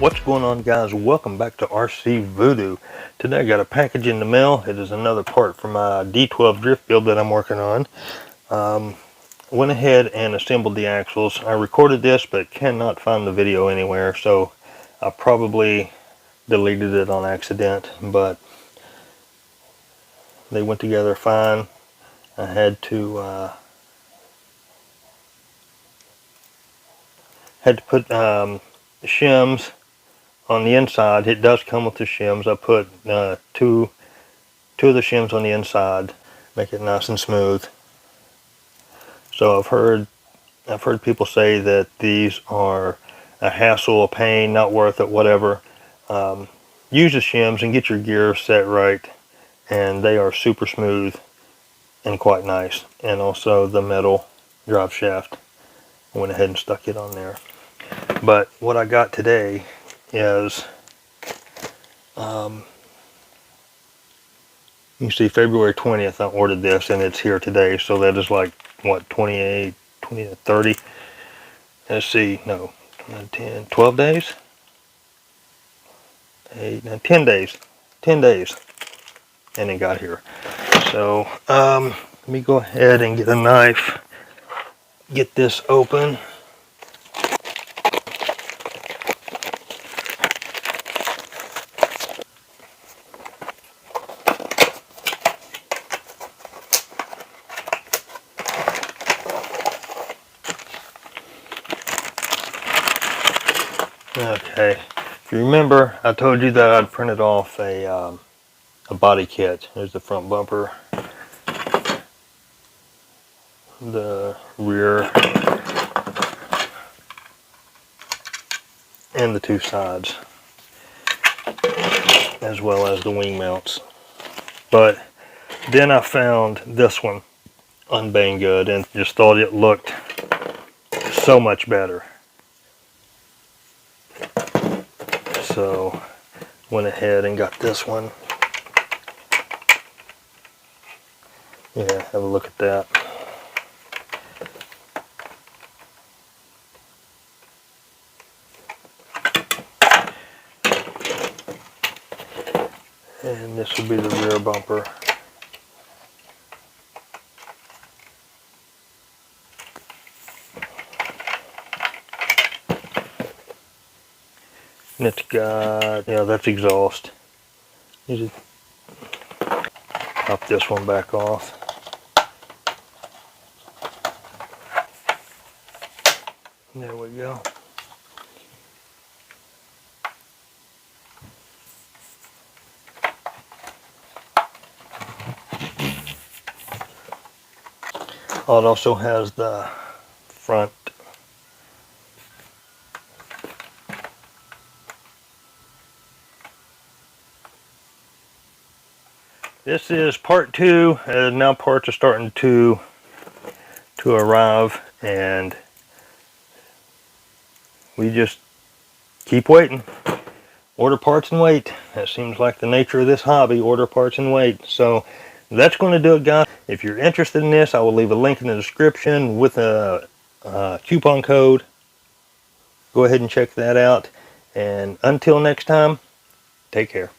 What's going on, guys? Welcome back to RC Voodoo. Today I got a package in the mail. It is another part for my D12 drift build that I'm working on. Went ahead and assembled the axles. I recorded this but cannot find the video anywhere, so I probably deleted it on accident, but they went together fine. I had to put shims on the inside. It does come with the shims. I put two of the shims on the inside, make it nice and smooth. So I've heard people say that these are a hassle, a pain, not worth it, whatever. Use the shims and get your gear set right, and they are super smooth and quite nice. And also the metal drive shaft, I went ahead and stuck it on there. But what I got today is you see February 20th I ordered this, and it's here today, so that is like what, 28, 20, 30, let's see, no, 10, 12 days, 8, 9, 10 days, 10 days, and it got here. So let me go ahead and get a knife, get this open. Okay, if you remember, I told you that I'd printed off a body kit. There's the front bumper, the rear, and the two sides, as well as the wing mounts. But then I found this one on Banggood and just thought it looked so much better. So went ahead and got this one. Yeah, have a look at that. And this would be the rear bumper. And it's got, yeah, that's exhaust. You just pop this one back off. There we go. Oh, it also has the front This is part 2, and now parts are starting to arrive, and we just keep waiting. Order parts and wait. That seems like the nature of this hobby, order parts and wait. So that's going to do it, guys. If you're interested in this, I will leave a link in the description with a coupon code. Go ahead and check that out. And until next time, take care.